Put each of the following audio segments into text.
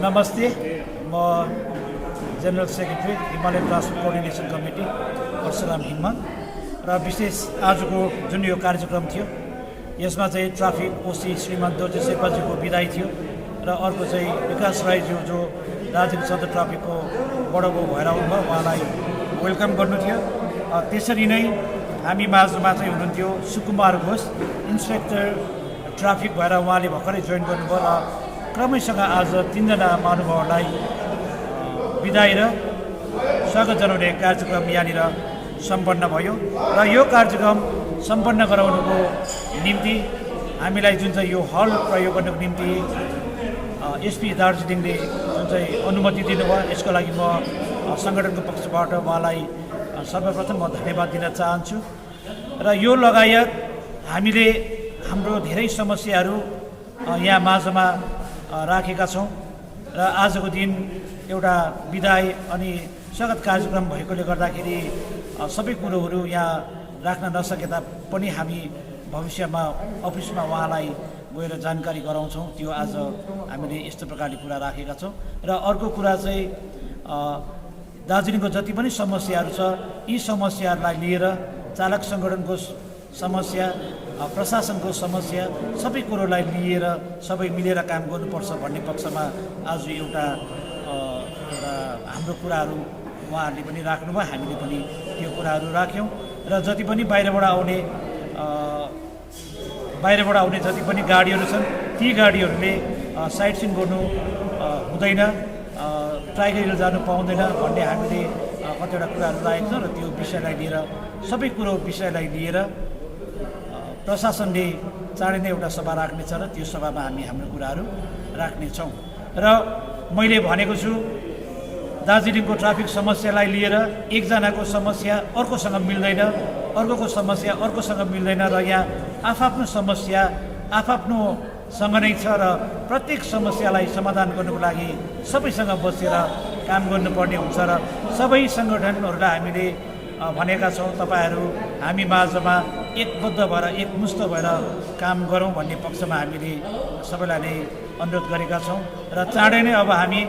नमस्ते, म general secretary Himalayan transport coordination committee Parshuram हिममा र विशेष आजको जुन यो कार्यक्रम थियो यसमा चाहिँ ट्राफिक ओसी श्रीमान दोर्जे शेर्पाजीको विदाई थियो र अर्को चाहिँ विकास राईज्यू जो दार्जिलिङ सदर ट्राफिकको बडो भएर आउनुभयो उहाँलाई वेलकम गर्नु थियो। त्यसरी नै हामी माझमा चाहिँ हुनुहुन्थ्यो सुकुमार घोष इन्सपेक्टर ट्राफिक भएर उहाँले भर्खरै जोइन गर्नुभयो र क्रमैसँग आज 3 जना महानुभावहरूलाई बिदाई र स्वागत जनाउने कार्यक्रम यहाँनिर सम्पन्न भयो र यो कार्यक्रम सम्पन्न गराउनुको निम्ति हामीलाई जुन चाहिँ यो हल प्रयोग गर्नुको निम्ति एसपी दार्जिलिङले जुन चाहिँ अनुमति दिनुभयो यसको लागि म सङ्गठनको पक्षबाट उहाँलाई सर्वप्रथम म धन्यवाद दिन चाहन्छु र यो लगायत हामीले हाम्रो धेरै समस्याहरू यहाँ माझमा राखेका छौँ र आजको दिन एउटा विदाई अनि स्वागत कार्यक्रम भएकोले गर्दाखेरि सबै कुरोहरू यहाँ राख्न नसके तापनि हामी भविष्यमा अफिसमा उहाँलाई गएर जानकारी गराउँछौँ। त्यो आज हामीले यस्तो प्रकारले कुरा राखेका छौँ र अर्को कुरा चाहिँ दार्जिलिङको जति पनि समस्याहरू छ यी समस्याहरूलाई लिएर चालक सङ्गठनको समस्या प्रशासनको समस्या सबै कुरोलाई लिएर सबै मिलेर काम गर्नुपर्छ भन्ने पक्षमा आज एउटा हाम्रो कुराहरू उहाँहरूले पनि राख्नुभयो, हामीले पनि त्यो कुराहरू राख्यौँ र जति पनि बाहिरबाट आउने जति पनि गाडीहरू छन् ती गाडीहरूले साइट सिन गर्नु हुँदैन, टाइगर हिल जानु पाउँदैन भन्ने हामीले कतिवटा कुराहरू राखेको छ र त्यो विषयलाई लिएर सबै कुरो विषयलाई लिएर प्रशासनले चाँडै नै एउटा सभा राख्नेछ र त्यो सभामा हामी हाम्रो कुराहरू राख्नेछौँ। र मैले भनेको छु दार्जिलिङको ट्राफिक समस्यालाई लिएर एकजनाको समस्या अर्कोसँग मिल्दैन, अर्कोको समस्या अर्कोसँग मिल्दैन र यहाँ आफ्नो समस्या आफ्नोसँग नै छ र प्रत्येक समस्यालाई समाधान गर्नुको लागि सबैसँग बसेर काम गर्नुपर्ने हुन्छ र सबै सङ्गठनहरूलाई हामीले भनेका छौँ तपाईँहरू हामी माझमा एकबद्ध भएर एकमुष्ट भएर काम गरौँ भन्ने पक्षमा हामीले सबैलाई नै अनुरोध गरेका छौँ र चाँडै नै अब हामी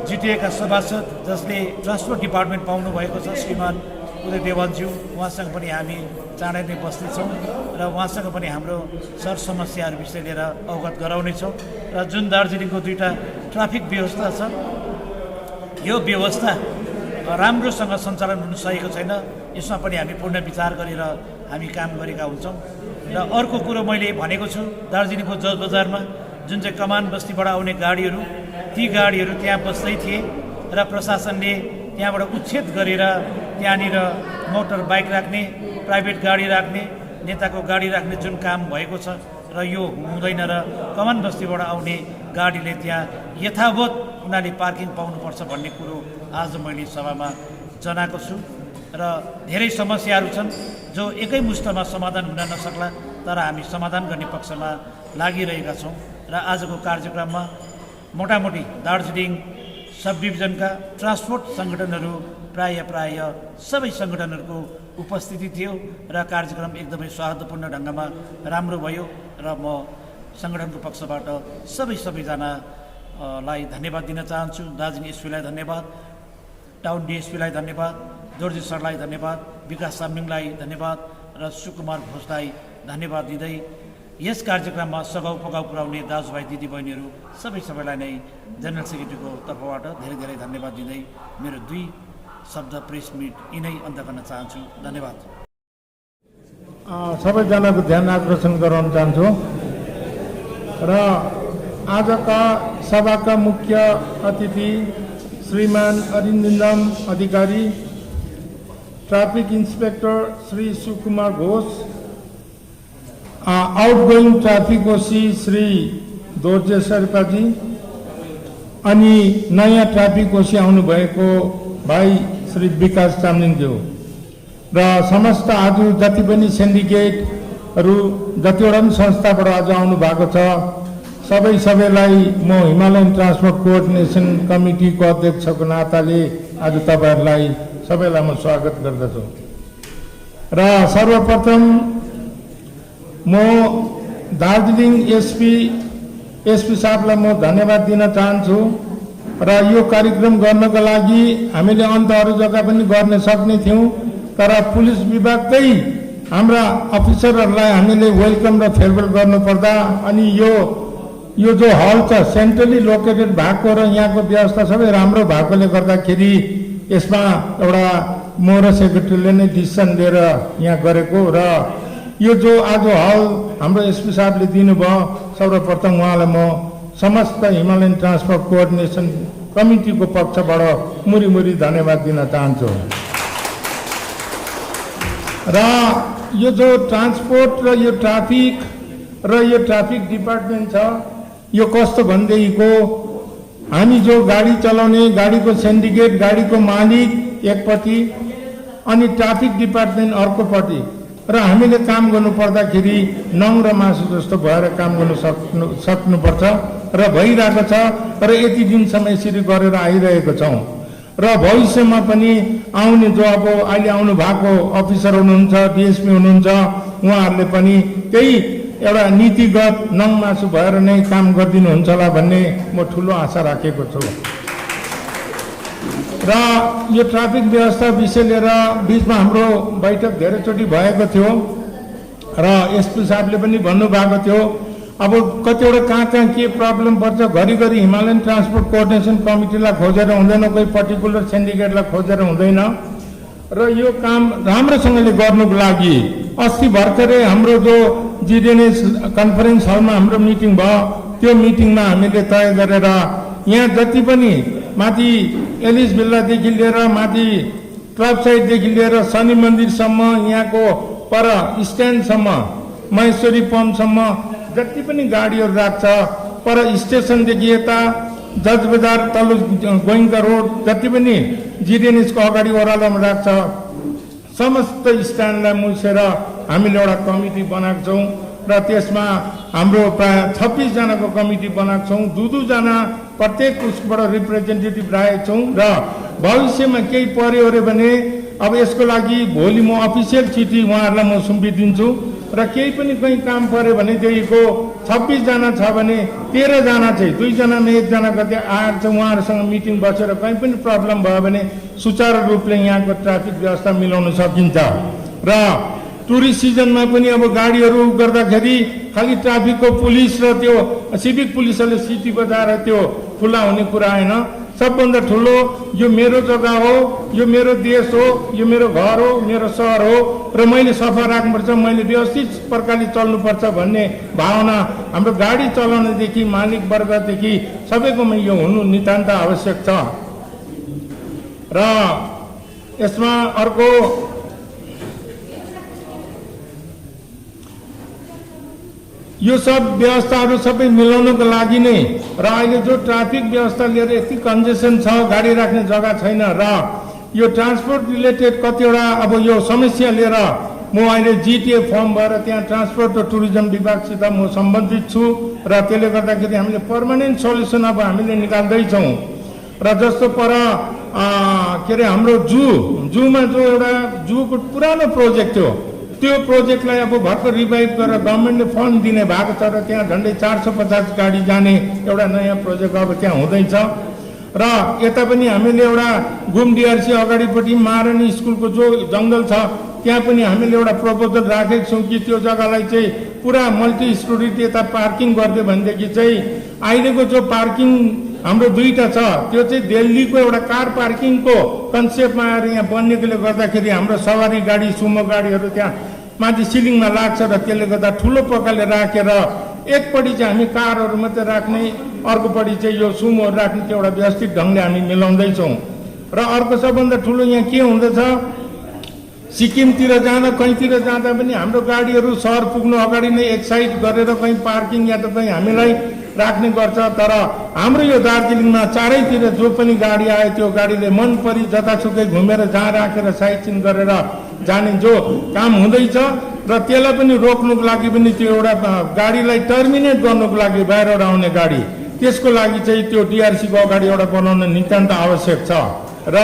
जिटिएका सभासद जसले ट्रान्सपोर्ट डिपार्टमेन्ट पाउनुभएको छ श्रीमान उदय देवालज्यू उहाँसँग पनि हामी चाँडै नै बस्नेछौँ र उहाँसँग पनि हाम्रो सर समस्याहरू विषय लिएर अवगत गराउनेछौँ र जुन दार्जिलिङको 2टा ट्राफिक व्यवस्था छ यो व्यवस्था राम्रोसँग सञ्चालन हुन सकेको छैन, यसमा पनि हामी पूर्ण विचार गरेर हामी काम गरेका हुन्छौँ। र अर्को कुरो मैले भनेको छु दार्जिलिङको जज बजारमा जुन चाहिँ कमान बस्तीबाट आउने गाडीहरू ती गाडीहरू त्यहाँ बस्दै थिए र प्रशासनले त्यहाँबाट उच्छेद गरेर त्यहाँनिर मोटर बाइक राख्ने, प्राइभेट गाडी राख्ने, नेताको गाडी राख्ने जुन काम भएको छ र यो हुँदैन र कमान बस्तीबाट आउने गाडीले त्यहाँ यथावत उनीहरूले पार्किङ पाउनुपर्छ भन्ने कुरो आज मैले सभामा जनाएको छु र धेरै समस्याहरू छन् जो एकै मुष्टमा समाधान हुन नसक्ला तर हामी समाधान गर्ने पक्षमा लागिरहेका छौँ र आजको कार्यक्रममा मोटामोटी दार्जिलिङ सब डिभिजनका ट्रान्सपोर्ट सङ्गठनहरू प्राय सबै सङ्गठनहरूको उपस्थिति थियो र कार्यक्रम एकदमै सौहार्दपूर्ण ढङ्गमा राम्रो भयो र म सङ्गठनको पक्षबाट सबैजनालाई धन्यवाद दिन चाहन्छु। दार्जिलिङ एसपीलाई धन्यवाद, टाउन डिएसपीलाई धन्यवाद, दोर्जे सरलाई धन्यवाद, विकास साम्मिङलाई धन्यवाद र सुकुमार घोषलाई धन्यवाद दिँदै यस कार्यक्रममा सघाउ पगाउ पुर्याउने दाजुभाइ दिदीबहिनीहरू सबैलाई नै जनरल सेक्रेटरीको तर्फबाट धेरै धन्यवाद दिँदै मेरो 2 शब्द प्रेस मिट यिनै अन्त गर्न चाहन्छु। धन्यवाद। सबैजनाको ध्यान आकर्षण गराउन चाहन्छु र आजका सभाका मुख्य अतिथि श्रीमान अरिन्दम अधिकारी, ट्राफिक इन्सपेक्टर श्री सुकुमार घोष, आउटगोइङ ट्राफिक ओसी श्री दोर्जे शेर्पाजी अनि नयाँ ट्राफिक ओसी आउनुभएको भाइ श्री विकास चामलिङज्यू र समस्त आज जति पनि सिन्डिकेटहरू जतिवटा पनि संस्थाबाट आज आउनु भएको छ सबैलाई म हिमालयन ट्रान्सपोर्ट कोअर्डिनेसन कमिटीको अध्यक्षको नाताले आज तपाईँहरूलाई सबैलाई म स्वागत गर्दछु र सर्वप्रथम म दार्जिलिङ एसपी एसपी साहबलाई म धन्यवाद दिन चाहन्छु र यो कार्यक्रम गर्नको लागि हामीले अन्त अरू जग्गा पनि गर्न सक्ने थियौँ, तर पुलिस विभागकै हाम्रा अफिसरहरूलाई हामीले वेलकम र फेयरवेल गर्नुपर्दा अनि यो जो हल छ सेन्ट्रली लोकेटेड भएको र यहाँको व्यवस्था सबै राम्रो भएकोले गर्दाखेरि यसमा एउटा म र सेक्रेटरीले नै डिसिसन लिएर यहाँ गरेको र यो जो आज हल हाम्रो एसपी साहबले दिनुभयो, सर्वप्रथम उहाँलाई म समस्त हिमालयन ट्रान्सपोर्ट कोअर्डिनेसन कमिटीको पक्षबाट मुरी धन्यवाद दिन चाहन्छु। र यो जो ट्रान्सपोर्ट र यो ट्राफिक डिपार्टमेन्ट छ, यो कस्तो भनेदेखिको हामी जो गाडी चलाउने गाडीको सिन्डिकेट गाडीको मालिक एकपट्टि अनि ट्राफिक डिपार्टमेन्ट अर्कोपट्टि र हामीले काम गर्नु पर्दाखेरि नङ र मासु जस्तो भएर काम गर्नु सक्नुपर्छ र भइरहेको छ र यति दिनसम्म यसरी गरेर आइरहेको छौँ र भविष्यमा पनि आउने जो अब अहिले आउनु भएको अफिसर हुनुहुन्छ, डिएसपी हुनुहुन्छ, उहाँहरूले पनि त्यही एउटा नीतिगत नङ मासु भएर नै काम गरिदिनुहुन्छ होला भन्ने म ठुलो आशा राखेको छु। र यो ट्राफिक व्यवस्था विषय लिएर बिचमा हाम्रो बैठक धेरैचोटि भएको थियो र एसपी साहबले पनि भन्नुभएको थियो अब कतिवटा कहाँ के प्रब्लम पर्छ घरिघरि हिमालयन ट्रान्सपोर्ट कोअर्डिनेसन कमिटीलाई खोजेर हुँदैन, कोही पर्टिकुलर सिन्डिकेटलाई खोजेर हुँदैन र यो काम राम्रोसँगले गर्नुको लागि अस्ति भर्खरै हाम्रो जो जिडिएनएस कन्फरेन्स हलमा हाम्रो मिटिङ भयो, त्यो मिटिङमा हामीले तय गरेर यहाँ जति पनि माथि एलिस भिल्लादेखि लिएर माथि क्लब साइडदेखि लिएर शनि मन्दिरसम्म यहाँको पर स्ट्यान्डसम्म महेश्वरी पम्पसम्म जति पनि गाडीहरू राख्छ, पर स्टेसनदेखि यता जज बजार तल्लो गोइङ्का रोड जति पनि जिडिएनएसको अगाडि ओह्रालोमा राख्छ, समस्त स्ट्यान्डलाई मुछेर हामीले एउटा कमिटी बनाएको छौँ र त्यसमा हाम्रो प्राय 26 जनाको कमिटी बनाएको छौँ, 2-2 प्रत्येक उसबाट रिप्रेजेन्टेटिभ राखेको छौँ र भविष्यमा केही पर्यो अरे भने अब यसको लागि भोलि म अफिसियल चिठी उहाँहरूलाई म सुम्पिदिन्छु र केही पनि कहीँ काम पर्यो भनेदेखिको 26 जना छ भने 13 जना चाहिँ 2 जनामा 1 जना गते आएर चाहिँ उहाँहरूसँग मिटिङ बसेर कहीँ पनि प्रब्लम भयो भने सुचारू रूपले यहाँको ट्राफिक व्यवस्था मिलाउन सकिन्छ र टुरिस्ट सिजनमा पनि अब गाडीहरू गर्दाखेरि खालि ट्राफिकको पुलिस र त्यो सिभिक पुलिसहरूले सिटी बजाएर त्यो खुला हुने कुरा होइन। सबभन्दा ठुलो यो मेरो जग्गा हो, यो मेरो देश हो, यो मेरो घर हो, मेरो सहर हो र मैले सफा राख्नुपर्छ, मैले व्यवस्थित प्रकारले चल्नुपर्छ भन्ने भावना हाम्रो गाडी चलाउनेदेखि मालिक वर्गदेखि सबैकोमा यो हुनु नितान्त आवश्यक छ। र यसमा अर्को यो सब व्यवस्थाहरू सबै मिलाउनको लागि नै र अहिले जो ट्राफिक व्यवस्था लिएर यति कन्जेसन छ, गाडी राख्ने जग्गा छैन र यो ट्रान्सपोर्ट रिलेटेड कतिवटा अब यो समस्या लिएर म अहिले जिटिए फर्म भएर त्यहाँ ट्रान्सपोर्ट र टुरिज्म विभागसित म सम्बन्धित छु र त्यसले गर्दाखेरि हामीले पर्मानेन्ट सल्युसन अब हामीले निकाल्दैछौँ र जस्तो पर के अरे हाम्रो जूमा जो एउटा जूको पुरानो प्रोजेक्ट थियो त्यो प्रोजेक्टलाई अब भर्खर रिभाइभ गरेर गभर्मेन्टले फन्ड दिने भएको छ र त्यहाँ झन्डै 450 गाडी जाने एउटा नयाँ प्रोजेक्ट अब त्यहाँ हुँदैछ र यता पनि हामीले एउटा घुम डिआरसी अगाडिपट्टि महारानी स्कुलको जो जङ्गल छ त्यहाँ पनि हामीले एउटा प्रपोजल राखेको छौँ कि त्यो जग्गालाई चाहिँ पुरा मल्टी स्टोरी यता पार्किङ गरिदियो भनेदेखि चाहिँ अहिलेको जो पार्किङ हाम्रो 2टा छ त्यो चाहिँ दिल्लीको एउटा कार पार्किङको कन्सेप्टमा आएर यहाँ बन्नेकोले गर्दाखेरि हाम्रो सवारी गाडी सुमो गाडीहरू त्यहाँ माथि सिलिङमा लाग्छ र त्यसले गर्दा ठुलो प्रकारले राखेर एकपट्टि चाहिँ हामी कारहरू मात्रै राख्ने, अर्कोपट्टि चाहिँ यो सुमोहरू राख्ने त्यो एउटा व्यवस्थित ढङ्गले हामी मिलाउँदैछौँ र अर्को सबभन्दा ठुलो यहाँ के हुँदैछ सिक्किमतिर जाँदा कहीँतिर जाँदा पनि हाम्रो गाडीहरू सहर पुग्नु अगाडि नै एक साइड गरेर कहीँ पार्किङ या त कहीँ हामीलाई राख्ने गर्छ, तर हाम्रो यो दार्जिलिङमा चारैतिर जो पनि गाडी आयो त्यो गाडीले मन परी जतासुकै घुमेर जहाँ राखेर साइड सिन गरेर जाने जो काम हुँदैछ र त्यसलाई पनि रोक्नुको लागि पनि त्यो एउटा गाडीलाई टर्मिनेट गर्नुको लागि बाहिरबाट आउने गाडी त्यसको लागि चाहिँ त्यो डिआरसीको अगाडि एउटा बनाउन नितान्त आवश्यक छ र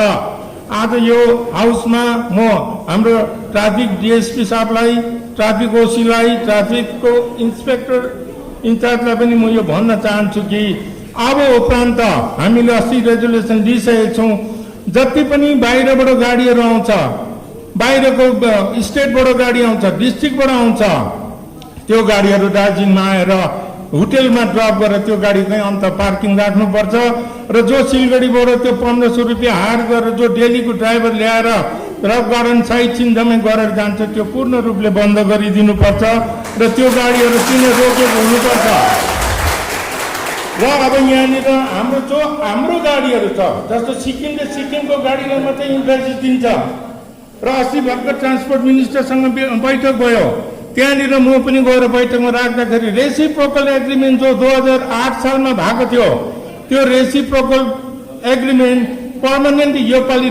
आज यो हाउसमा म हाम्रो ट्राफिक डिएसपी साहबलाई, ट्राफिक ओसीलाई, ट्राफिकको इन्सपेक्टर इन्चार्जलाई पनि म यो भन्न चाहन्छु कि अब उपरान्त हामीले अस्ति रेजुलेसन दिइसकेका छौँ, जति पनि बाहिरबाट गाडीहरू आउँछ, बाहिरको स्टेटबाट गाडी आउँछ, डिस्ट्रिक्टबाट आउँछ, त्यो गाडीहरू दार्जिलिङमा आएर होटेलमा ड्रप गरेर त्यो गाडी चाहिँ अन्त पार्किङ राख्नुपर्छ र जो सिलगढीबाट त्यो 1500 रुपियाँ हायर गरेर जो डेलीको ड्राइभर ल्याएर रक गार्डन साइड सिन जम्मै गरेर जान्छ त्यो पूर्ण रूपले बन्द गरिदिनुपर्छ र त्यो गाडीहरू किन रोकेको हुनुपर्छ। र अब यहाँनिर हाम्रो गाडीहरू छ, जस्तो सिक्किमले सिक्किमको गाडीलाई मात्रै इन्फ्रास्ट्रक्चर दिन्छ र अस्ति भर्खर ट्रान्सपोर्ट मिनिस्टरसँग बैठक भयो, त्यहाँनिर म पनि गएर बैठकमा राख्दाखेरि रेसिप्रोकल एग्रिमेन्ट जो 2008 सालमा भएको थियो त्यो रेसिप्रोकल एग्रिमेन्ट पर्मानेन्ट योपालि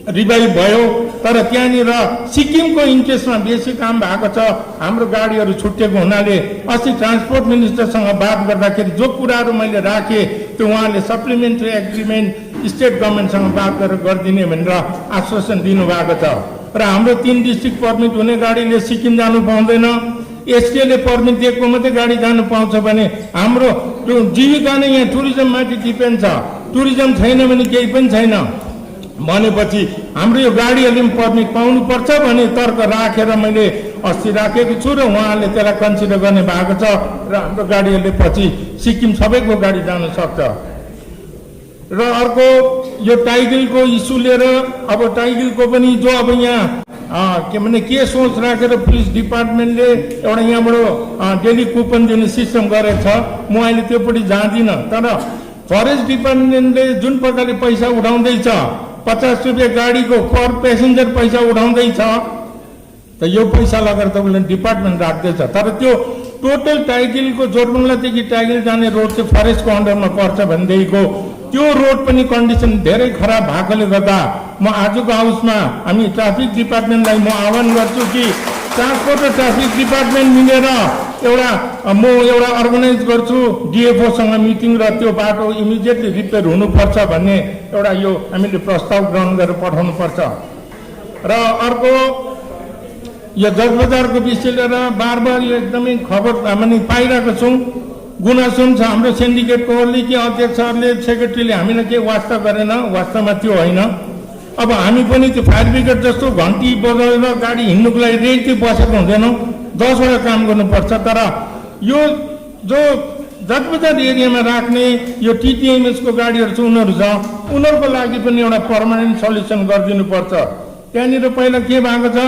रिभाइभ भयो, तर त्यहाँनिर सिक्किमको इन्ट्रेस्टमा बेसी काम भएको छ। हाम्रो गाडीहरू छुट्टिएको हुनाले अस्ति ट्रान्सपोर्ट मिनिस्टरसँग बात गर्दाखेरि जो कुराहरू मैले राखेँ त्यो उहाँले सप्लिमेन्ट्री एग्रिमेन्ट स्टेट गभर्मेन्टसँग बात गरेर गरिदिने भनेर आश्वासन दिनुभएको छ। र हाम्रो 3 डिस्ट्रिक्ट पर्मिट हुने गाडीले सिक्किम जानु पाउँदैन, एसटीएले पर्मिट दिएको मात्रै गाडी जानु पाउँछ भने हाम्रो जीविका नै यहाँ टुरिज्ममाथि डिपेन्ड छ। टुरिज्म छैन भने केही पनि छैन भनेपछि हाम्रो यो गाडीहरूले पनि पर्मिट पाउनुपर्छ भन्ने तर्क राखेर मैले अस्ति राखेको छु र उहाँले त्यसलाई कन्सिडर गर्ने भएको छ र हाम्रो गाडीहरूले पछि सिक्किम सबैको गाडी जान सक्छ। र अर्को यो टाइगलको इस्यु लिएर अब टाइगलको पनि जो अब यहाँ के भने के सोच राखेर पुलिस डिपार्टमेन्टले एउटा यहाँबाट डेली कुपन दिने सिस्टम गरेको छ, म अहिले त्योपट्टि जाँदिनँ। तर फरेस्ट डिपार्टमेन्टले जुन प्रकारले पैसा उठाउँदैछ, 50 रुपियाँ गाडीको पर पेसेन्जर पैसा उठाउँदैछ, त यो पैसा लगेर तपाईँले डिपार्टमेन्ट राख्दैछ। तर त्यो टोटल टाइगलको जोरबङ्गलादेखि टाइगल जाने रोड चाहिँ फरेस्टको अन्डरमा पर्छ भनेदेखिको त्यो रोड पनि कन्डिसन धेरै खराब भएकोले गर्दा म आजको हाउसमा हामी ट्राफिक डिपार्टमेन्टलाई म आह्वान गर्छु कि ट्रान्सपोर्ट र ट्राफिक डिपार्टमेन्ट मिलेर म एउटा अर्गनाइज गर्छु डिएफओसँग मिटिङ र त्यो बाटो इमिडिएटली रिपेयर हुनुपर्छ भन्ने एउटा यो हामीले प्रस्ताव ग्रहण गरेर पठाउनुपर्छ। र अर्को यो जगबजारको विषय लिएर बार यो एकदमै खबर हामीले पाइरहेको छौँ, गुनासो छ हाम्रो सिन्डिकेटकोहरूले कि अध्यक्षहरूले सेक्रेटरीले हामीलाई केही वास्ता गरेन, वास्तवमा त्यो होइन। अब हामी पनि त्यो फायर ब्रिगेड जस्तो घन्टी बजाएर गाडी हिँड्नुको लागि रेडी बसेको हुँदैनौँ, 10 वटा काम गर्नुपर्छ। तर यो जो जगबजार एरियामा राख्ने यो टिटिएमएसको गाडीहरू छ उनीहरूको लागि पनि एउटा पर्मानेन्ट सल्युसन गरिदिनुपर्छ। त्यहाँनिर पहिला के भएको छ,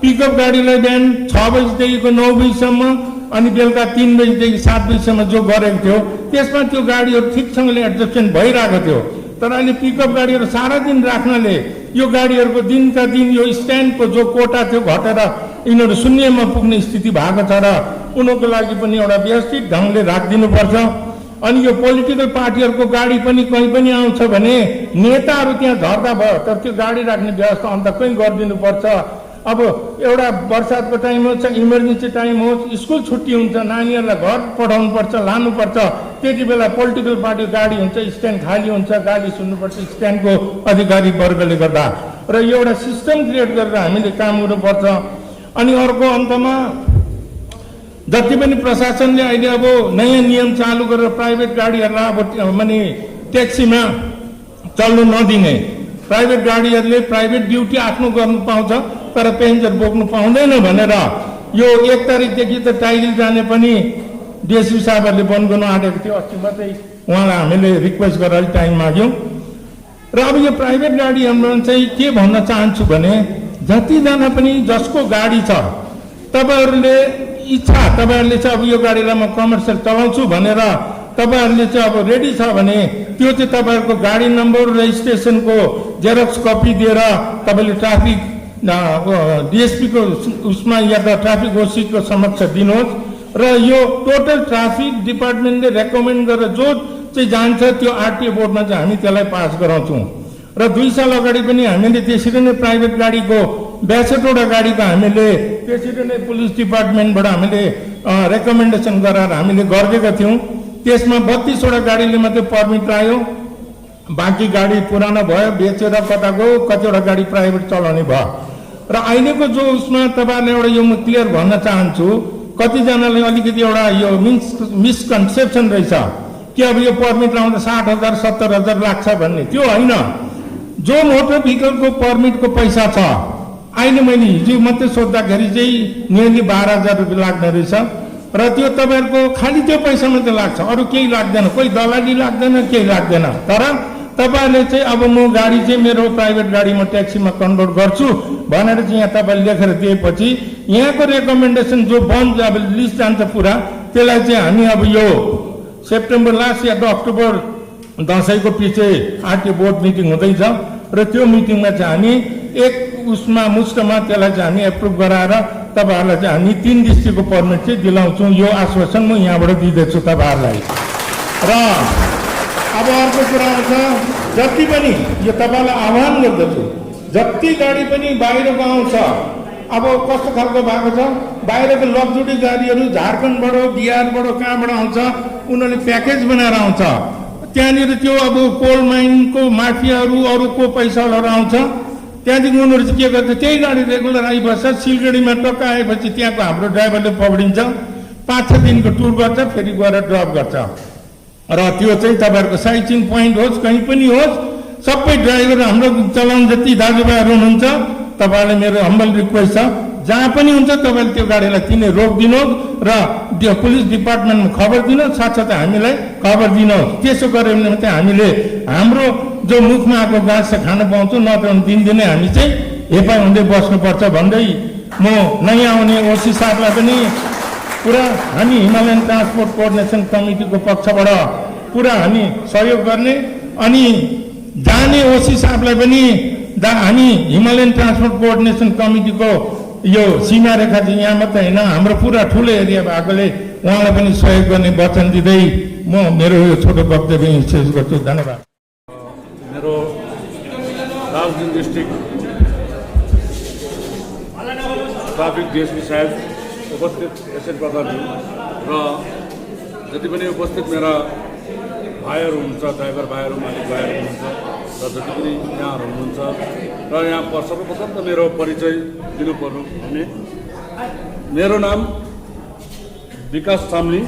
पिकअप गाडीलाई बिहान 6 बजीदेखिको 9 बजीसम्म अनि बेलुका 3 बजीदेखि 7 बजीसम्म जो गरेको थियो त्यसमा त्यो गाडीहरू ठिकसँगले एडजस्टमेन्ट भइरहेको थियो। तर अहिले पिकअप गाडीहरू सारा दिन राख्नाले यो गाडीहरूको दिनका दिन यो स्ट्यान्डको जो कोटा थियो घटेर यिनीहरू शून्यमा पुग्ने स्थिति भएको छ र उनीहरूको लागि पनि एउटा व्यवस्थित ढङ्गले राखिदिनुपर्छ। अनि यो पोलिटिकल पार्टीहरूको गाडी पनि कहीँ पनि आउँछ भने नेताहरू त्यहाँ झर्दा भयो, तर त्यो गाडी राख्ने व्यवस्था अन्त कहीँ गरिदिनुपर्छ। अब एउटा बर्सातको टाइम होस्, इमर्जेन्सी टाइम होस्, स्कुल छुट्टी हुन्छ, नानीहरूलाई घर पठाउनुपर्छ, लानुपर्छ, त्यति बेला पोलिटिकल पार्टी गाडी हुन्छ, स्ट्यान्ड खाली हुन्छ, गाडी सुन्नुपर्छ स्ट्यान्डको अधिकारी वर्गले गर्दा। र यो एउटा सिस्टम क्रिएट गरेर हामीले काम गर्नुपर्छ। अनि अर्को अन्तमा जति पनि प्रशासनले अहिले अब नयाँ नियम चालु गरेर प्राइभेट गाडीहरूलाई अब माने ट्याक्सीमा चल्नु नदिने, प्राइभेट गाडीहरूले प्राइभेट ड्युटी आफ्नो गर्नु पाउँछ तर पेसेन्जर बोक्नु पाउँदैन भनेर यो 1 तारिकदेखि त टाइगल जाने पनि डिएसपी साहबहरूले बन्द गर्नु आँटेको थियो। अस्ति मात्रै उहाँलाई हामीले रिक्वेस्ट गरेर टाइम माग्यौँ। र अब यो प्राइभेट गाडीहरूमा चाहिँ के भन्न चाहन्छु भने जतिजना पनि जसको गाडी छ तपाईँहरूले इच्छा, तपाईँहरूले चाहिँ अब यो गाडीलाई म कमर्सियल चलाउँछु भनेर तपाईँहरूले चाहिँ अब रेडी छ भने त्यो चाहिँ तपाईँहरूको गाडी नम्बर रेजिस्ट्रेसनको जेरक्स कपी दिएर तपाईँले ट्राफिक डिएसपीको उसमा या त ट्राफिक ओसीको समक्ष दिनुहोस्। र यो टोटल ट्राफिक डिपार्टमेन्टले रेकमेन्ड गरेर जो चाहिँ जान्छ त्यो आरटिओ बोर्डमा चाहिँ हामी त्यसलाई पास गराउँछौँ। र 2 साल अगाडि पनि हामीले त्यसरी नै प्राइभेट गाडीको 62 वटा गाडीको हामीले त्यसरी नै पुलिस डिपार्टमेन्टबाट हामीले रेकमेन्डेसन गराएर हामीले गरिदिएका थियौँ। त्यसमा 32 वटा गाडीले मात्रै पर्मिट आयो, बाँकी गाडी पुरानो भयो, बेचेर कता गयो, कतिवटा गाडी प्राइभेट चलाउने भयो। र अहिलेको जो उसमा तपाईँहरूले एउटा यो म क्लियर भन्न चाहन्छु, कतिजनाले अलिकति एउटा यो मिसकन्सेप्सन रहेछ कि अब यो पर्मिट लाउँदा 60,000 70,000 लाग्छ भन्ने। त्यो होइन। जो मोटर भेहिकलको पर्मिटको पैसा छ, अहिले मैले हिजो मात्रै सोद्धाखेरि चाहिँ नियरली 12,000 रुपियाँ लाग्दो रहेछ र त्यो तपाईँहरूको खालि त्यो पैसा मात्रै लाग्छ, अरू केही लाग्दैन, कोही दलाली लाग्दैन, केही लाग्दैन। तर तपाईँहरूले चाहिँ अब म गाडी चाहिँ मेरो प्राइभेट गाडी म ट्याक्सीमा कन्भर्ट गर्छु भनेर चाहिँ यहाँ तपाईँले लेखेर दिएपछि यहाँको रेकमेन्डेसन जो बन्द अब लिस्ट जान्छ पुरा, त्यसलाई चाहिँ हामी अब यो सेप्टेम्बर लास्ट या अक्टोबर दसैँको पछि आरटीओ बोर्ड मिटिङ हुँदैछ र त्यो मिटिङमा चाहिँ हामी एक उसमा मुष्टमा त्यसलाई चाहिँ हामी एप्रुभ गराएर तपाईँहरूलाई चाहिँ हामी 3 डिस्ट्रिक्टको पर्मिट चाहिँ दिलाउँछौँ। यो आश्वासन म यहाँबाट दिँदैछु तपाईँहरूलाई। र अब अर्को कुरा आउँछ, जति पनि यो तपाईँलाई आह्वान गर्दछु, जति गाडी पनि बाहिरको आउँछ, अब कस्तो खालको भएको छ, बाहिरको लग्जरी गाडीहरू झारखण्डबाट बिहारबाट कहाँबाट आउँछ, उनीहरूले प्याकेज बनाएर आउँछ। त्यहाँनिर त्यो अब कोल माइनको माफियाहरू अरूको पैसावालाहरू आउँछ, त्यहाँदेखि उनीहरू चाहिँ के गर्छ, त्यही गाडी रेगुलर आइबस्छ, सिलगढीमा टक्क आएपछि त्यहाँको हाम्रो ड्राइभरले पक्रिन्छ, 5-6 दिनको टुर गर्छ, फेरि गएर ड्रप गर्छ। र त्यो चाहिँ तपाईँहरूको साइचिङ पोइन्ट होस्, कहीँ पनि होस्, सबै ड्राइभर हाम्रो चलाउन जति दाजुभाइहरू हुनुहुन्छ, तपाईँहरूले मेरो हम्बल रिक्वेस्ट छ, जहाँ पनि हुन्छ तपाईँले त्यो गाडीलाई तिनै रोकिदिनुहोस् र त्यो पुलिस डिपार्टमेन्टमा खबर दिनुहोस्, साथसाथै हामीलाई खबर दिनुहोस्। त्यसो गऱ्यो भने मात्रै हामीले हाम्रो जो मुखमा आएको गाँस खान पाउँछौँ, नत्र दिनदिनै हामी चाहिँ हेपाइ हुँदै बस्नुपर्छ भन्दै म नयाँ आउने ओसी साहबलाई पनि पुरा हामी हिमालयन ट्रान्सपोर्ट कोअर्डिनेसन कमिटीको पक्षबाट पुरा हामी सहयोग गर्ने, अनि जाने ओसी साहबलाई पनि हामी हिमालयन ट्रान्सपोर्ट कोअर्डिनेसन कमिटीको यो सीमा रेखा चाहिँ यहाँ मात्रै होइन, हाम्रो पुरा ठुलो एरिया भएकोले उहाँलाई पनि सहयोग गर्ने वचन दिँदै म मेरो यो छोटो वक्तव्य शेष गर्छु। धन्यवाद। मेरो दार्जिलिङ डिस्ट्रिक्ट ट्राफिक डिएसपी साहेब, उपस्थित एसएन प्रधानजी र जति पनि उपस्थित मेरा भाइहरू हुनुहुन्छ, ड्राइभर भाइहरू, मालिक भाइहरू हुनुहुन्छ र जति पनि यहाँहरू हुनुहुन्छ र यहाँ सर्वप्रथम त मेरो परिचय दिनुपर्नु भने मेरो नाम विकास चामलिङ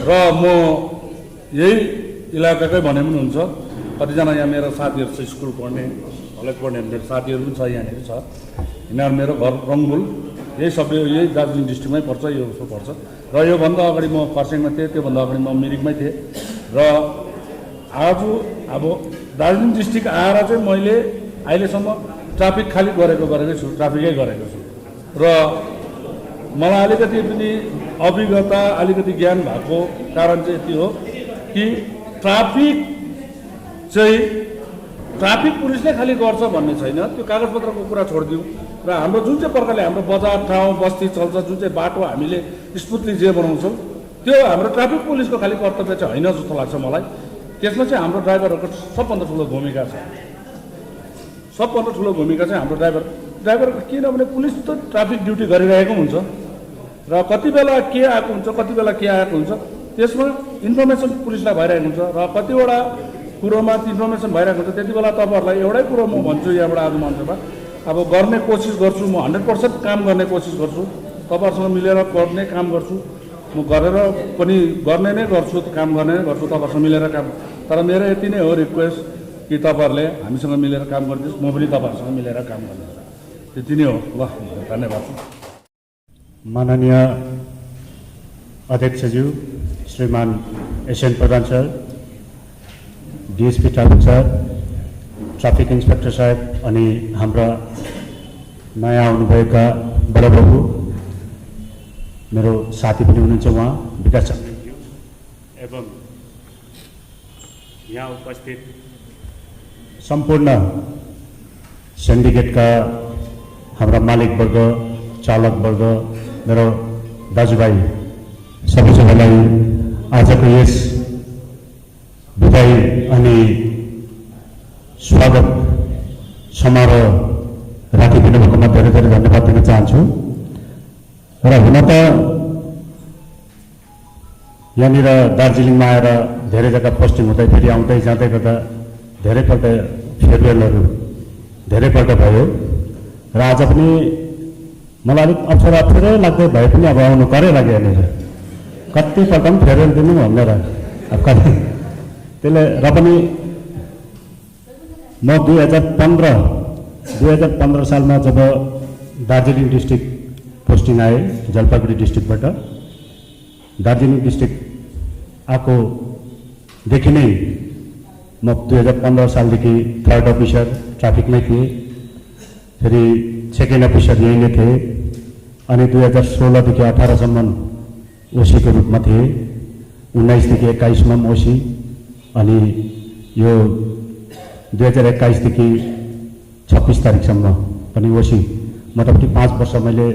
र म यही इलाकाकै भने पनि हुन्छ। कतिजना यहाँ मेरो साथीहरू छ, स्कुल पढ्ने, कलेज पढ्ने मेरो साथीहरू पनि छ, यहाँनिर छ। यिनीहरू मेरो घर रङ्बुल, यही सबै यही दार्जिलिङ डिस्ट्रिक्टमै पर्छ, यो उसो पर्छ। र योभन्दा अगाडि म खरसाङमा थिएँ, त्योभन्दा अगाडि म मिरिकमै थिएँ। र आज अब दार्जिलिङ डिस्ट्रिक्ट आएर चाहिँ मैले अहिलेसम्म ट्राफिक खालि गरेकै छु, ट्राफिकै गरेको छु। र मलाई अलिकति पनि अभिज्ञता, अलिकति ज्ञान भएको कारण चाहिँ यति हो कि ट्राफिक पुलिसले खालि गर्छ भन्ने छैन, त्यो कागजपत्रको कुरा छोडिदिउँ। र हाम्रो जुन चाहिँ प्रकारले हाम्रो बजार ठाउँ बस्ती चल्छ, जुन चाहिँ बाटो हामीले स्मुथली जे बनाउँछौँ, त्यो हाम्रो ट्राफिक पुलिसको खालि कर्तव्य चाहिँ होइन जस्तो लाग्छ मलाई। त्यसमा चाहिँ हाम्रो ड्राइभरहरूको सबभन्दा ठुलो भूमिका छ। सबभन्दा ठुलो भूमिका चाहिँ हाम्रो ड्राइभर किनभने पुलिस त ट्राफिक ड्युटी गरिरहेको हुन्छ र कति बेला के आएको हुन्छ, कति बेला के आएको हुन्छ, त्यसमा इन्फर्मेसन पुलिसलाई भइरहेको हुन्छ र कतिवटा कुरोमा इन्फर्मेसन भइरहेको हुन्छ। त्यति बेला तपाईँहरूलाई एउटै कुरो म भन्छु यहाँबाट आज मञ्चमा, अब गर्ने कोसिस गर्छु, म 100% काम गर्ने कोसिस गर्छु, तपाईँहरूसँग मिलेर गर्ने काम गर्छु, म गरेर पनि गर्ने नै गर्छु, काम गर्ने नै गर्छु, तपाईँहरूसँग मिलेर काम। तर मेरो यति नै हो रिक्वेस्ट कि तपाईँहरूले हामीसँग मिलेर काम गरिदिनुहोस्, म पनि तपाईँहरूसँग मिलेर काम गर्नेछु, त्यति नै हो। ल, धन्यवाद। माननीय अध्यक्षज्यू श्रीमान SN Pradhan sir, DSP traffic sir, traffic inspector साहेब, अनि हाम्रा नयाँ आउनुभएका बडाबाबु, मेरो साथी पनि हुनुहुन्छ उहाँ विकास चामलिङज्यू, एवं यहाँ उपस्थित सम्पूर्ण सिन्डिकेटका हाम्रा मालिकवर्ग, चालकवर्ग, मेरो दाजुभाइ, सबैजनालाई आजको यस विदाई अनि स्वागत समारोह राखिदिनु भएकोमा धेरै धेरै धन्यवाद दिन चाहन्छु। र हुन त यहाँनिर दार्जिलिङमा आएर धेरै जग्गा पोस्टिङ हुँदै फेरि आउँदै जाँदै गर्दा धेरैपल्ट फेयरवेलहरू धेरैपल्ट भयो र आज पनि मलाई अलिक अप्ठ्यारै लाग्दै भए पनि अब आउनु करै लाग्यो यहाँनिर कतिपल्ट पनि फेरेर दिनु भनेर अब कति त्यसले र पनि म 2015 सालमा जब दार्जिलिङ डिस्ट्रिक्ट पोस्टिङ आएँ जलपाइगुडी डिस्ट्रिक्टबाट दार्जिलिङ डिस्ट्रिक्ट आएकोदेखि नै म 2015 सालदेखि 3rd अफिसर ट्राफिकमै थिएँ फेरि 2nd अफिसर यहीँ नै थिएँ अनि 2016देखि 18सम्म ओसीको रूपमा थिएँ 19देखि 21मा ओसी अनि यो 2021देखि 26 तारिकसम्म पनि ओसी मोटामोटी 5 वर्ष मैले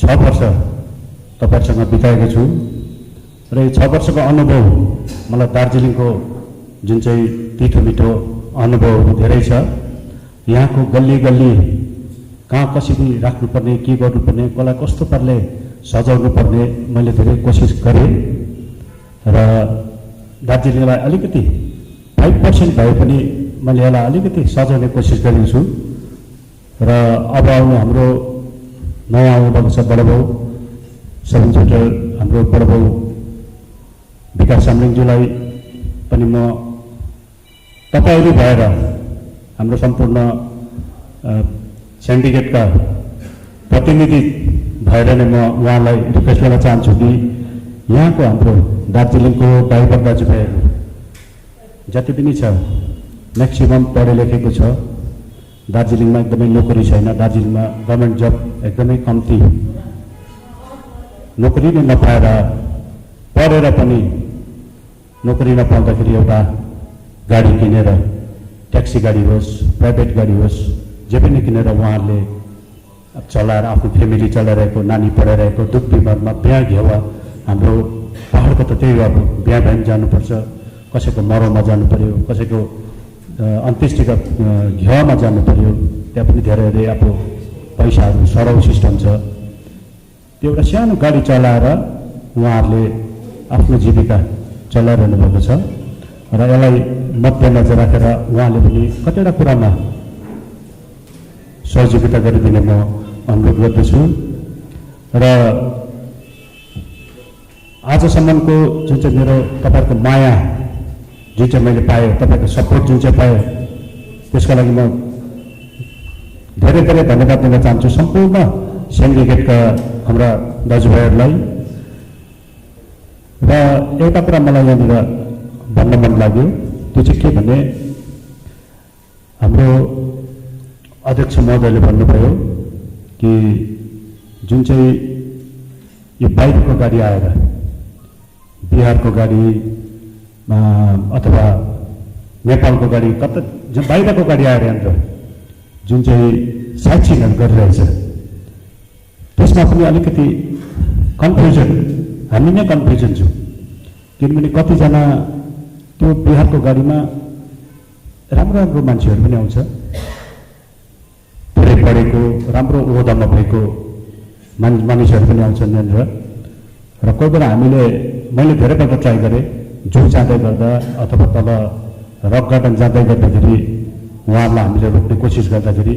6 वर्ष तपाईँहरूसँग बिताएको छु र यो 6 वर्षको अनुभव मलाई दार्जिलिङको जुन चाहिँ तितो मिठो अनुभवहरू धेरै छ यहाँको गल्ली गल्ली कहाँ कसरी राख्नुपर्ने के गर्नुपर्ने कसलाई कस्तो पाराले सजाउनु पर्ने मैले धेरै कोसिस गरेँ र दार्जिलिङलाई अलिकति 5% भए पनि मैले यसलाई अलिकति सजाउने कोसिस गरेको छु र अब आउनु हाम्रो नयाँ आउनुभएको छ बडाबाउ सब इन्सपेक्टर हाम्रो बडाबाउ विकास चामलिङज्यूलाई पनि म तपाईँहरू भएर हाम्रो सम्पूर्ण सिन्डिकेटका प्रतिनिधि भएर नै म उहाँलाई रिक्वेस्ट गर्न चाहन्छु कि यहाँको हाम्रो दार्जिलिङको ड्राइभर दाजुभाइहरू जति पनि छ म्याक्सिमम पढे लेखेको छ दार्जिलिङमा एकदमै नोकरी छैन दार्जिलिङमा गभर्मेन्ट जब एकदमै कम्ती नोकरी नै नपाएर पढेर पनि नोकरी नपाउँदाखेरि एउटा गाडी किनेर ट्याक्सी गाडी होस् प्राइभेट गाडी होस् जे पनि किनेर उहाँहरूले चलाएर आफ्नो फ्यामिली चलाइरहेको नानी पढाइरहेको दुःख बिमारमा बिहा घेवा हाम्रो पहाडको त त्यही अब बिहा भए पनि जानुपर्छ कसैको मरौमा जानु पर्यो कसैको अन्त्येष्टिका घेवामा जानु पर्यो त्यहाँ पनि धेरै धेरै अब पैसाहरू सरौ सिस्टम छ त्यो एउटा सानो गाडी चलाएर उहाँहरूले आफ्नो जीविका चलाइरहनु भएको छ र यसलाई मध्यनजर राखेर उहाँले पनि कतिवटा कुरामा सहयोगिता गरिदिने म अनुरोध गर्दछु र आजसम्मको जुन चाहिँ मेरो तपाईँहरूको माया जुन चाहिँ मैले पाएँ तपाईँको सपोर्ट जुन चाहिँ पाएँ त्यसका लागि म धेरै धेरै धन्यवाद दिन चाहन्छु सम्पूर्ण सिन्डिकेटका हाम्रा दाजुभाइहरूलाई र एउटा कुरा मलाई यहाँनिर भन्न मन लाग्यो त्यो चाहिँ के भने हाम्रो अध्यक्ष महोदयले भन्नुभयो कि जुन चाहिँ यो बाहिरको गाडी आएर बिहारको गाडी अथवा नेपालको गाडी कता बाहिरको गाडी आएर यहाँनिर जुन चाहिँ साइटसिनहरू गरिरहेछ त्यसमा पनि अलिकति कन्फ्युजन हामी नै कन्फ्युजन छौँ किनभने कतिजना त्यो बिहारको गाडीमा राम्रो राम्रो मान्छेहरू पनि आउँछ धेरै पढेको राम्रो ओहदामा भएको मानिसहरू पनि आउँछन् यहाँनिर र कोही बेला मैले धेरैपल्ट ट्राई गरेँ जू जाँदै गर्दा अथवा तल रक गार्डन जाँदै गर्दाखेरि उहाँहरूलाई हामीले रोक्ने कोसिस गर्दाखेरि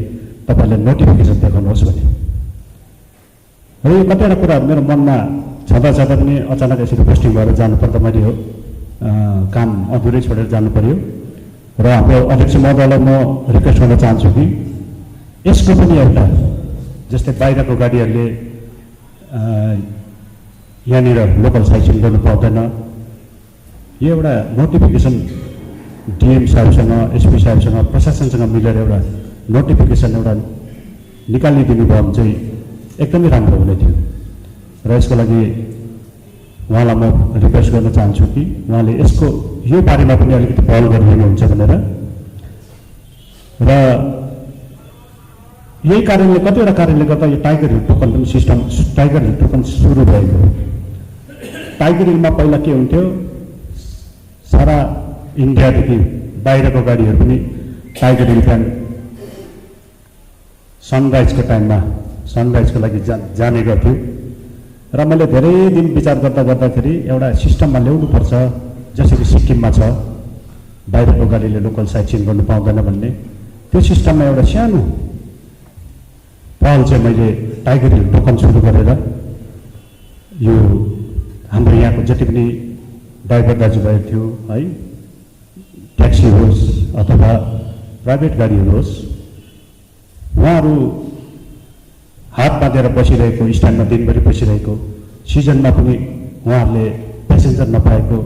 तपाईँहरूले नोटिफिकेसन देखाउनुहोस् भने र यो कतिवटा कुरा मेरो मनमा छँदा छँदा पनि अचानक यसरी पोस्टिङ भएर जानुपर्दा मैले यो काम अधुरै छोडेर जानु पर्यो र हाम्रो अध्यक्ष महोदयलाई म रिक्वेस्ट गर्न चाहन्छु कि यसको पनि एउटा जस्तै बाहिरको गाडीहरूले यहाँनिर लोकल साइकिल गर्नु पाउँदैन यो एउटा नोटिफिकेसन डिएम साहबसँग एसपी साहबसँग प्रशासनसँग मिलेर एउटा नोटिफिकेसन एउटा निकालिदिनु भयो भने चाहिँ एकदमै राम्रो हुने थियो र यसको लागि उहाँलाई म रिक्वेस्ट गर्न चाहन्छु कि उहाँले यसको यो बारेमा पनि अलिकति पहल गरिदिनुहुन्छ भनेर र यही कारणले कतिवटा कारणले गर्दा यो टाइगर हिल टोकन पनि सिस्टम टाइगर हिल टोकन सुरु भएको टाइगर हिलमा पहिला के हुन्थ्यो सारा इन्डियादेखि बाहिरको गाडीहरू पनि टाइगर हिल फ्यान सनराइजको टाइममा सनराइजको लागि जाने गर्थ्यो र मैले धेरै दिन विचार गर्दाखेरि एउटा सिस्टममा ल्याउनुपर्छ जसरी सिक्किममा छ बाहिरको गाडीले लोकल साइट सिन गर्नु पाउँदैन भन्ने त्यो सिस्टममा एउटा सानो पहल चाहिँ मैले टाइगर हिल टोकन सुरु गरेर यो हाम्रो यहाँको जति पनि ड्राइभर दाजुभाइ थियो है, ट्याक्सी होस् अथवा प्राइभेट गाडीहरू होस्, उहाँहरू हात बाँधेर बसिरहेको, स्ट्यान्डमा दिनभरि बसिरहेको, सिजनमा पनि उहाँहरूले प्यासेन्जर नपाएको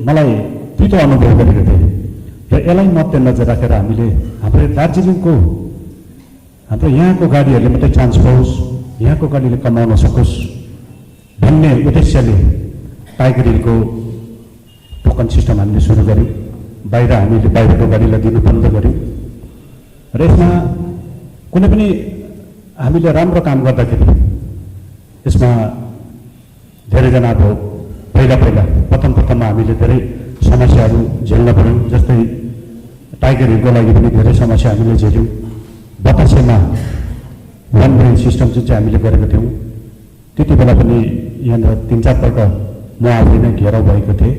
मलाई पितो अनुभव गरेको थिएँ। र यसलाई मध्यनजर राखेर हामीले हाम्रो दार्जिलिङको, हाम्रो यहाँको गाडीहरूले मात्रै चान्स पाओस्, यहाँको गाडीले कमाउन सकोस् भन्ने उद्देश्यले टाइगर हिलको टोकन सिस्टम हामीले सुरु गऱ्यौँ। बाहिर हामीले बाहिरको गाडीलाई दिनु बन्द गऱ्यौँ। र यसमा कुनै पनि हामीले राम्रो काम गर्दाखेरि यसमा धेरैजना अब पहिला प्रथममा हामीले धेरै समस्याहरू झेल्न पऱ्यो। जस्तै टाइगर हिलको लागि पनि धेरै समस्या हामीले झेल्यौँ। बतासेमा वान वे सिस्टम जुन चाहिँ हामीले गरेको थियौँ, त्यति बेला पनि यहाँनिर 3-4 पल्ट म आफै नै घेराउ भएको थिएँ।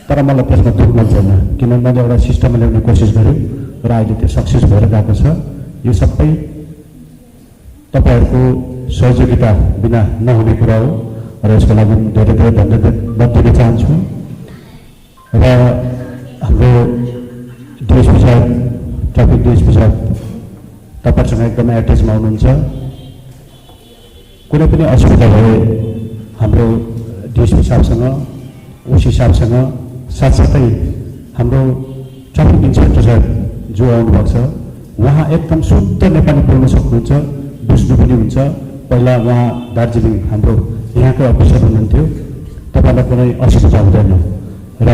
तर मलाई त्यसमा दुःख मन छैन, किनभने मैले एउटा सिस्टममा ल्याउने कोसिस गरेँ र अहिले त्यो सक्सेस भएर गएको छ। यो सबै तपाईँहरूको सहयोगिता बिना नहुने कुरा हो र यसको लागि धेरै धन्यवाद दिन चाहन्छु। र हाम्रो डिएसपी साहब, ट्राफिक डिएसपी साहब तपाईँहरूसँग एकदमै एट्याचमा हुनुहुन्छ। कुनै पनि असुविधा भए हाम्रो डिएसपी साहबसँग, ओसी साहबसँग, साथसाथै हाम्रो ट्राफिक इन्सपेक्टर साहब जो आउनुभएको छ, उहाँ एकदम शुद्ध नेपाली बोल्न सक्नुहुन्छ, बुझ्नु पनि हुन्छ। पहिला उहाँ दार्जिलिङ हाम्रो यहाँकै अफिसर हुनुहुन्थ्यो, तपाईँलाई कुनै असुविधा हुँदैन। र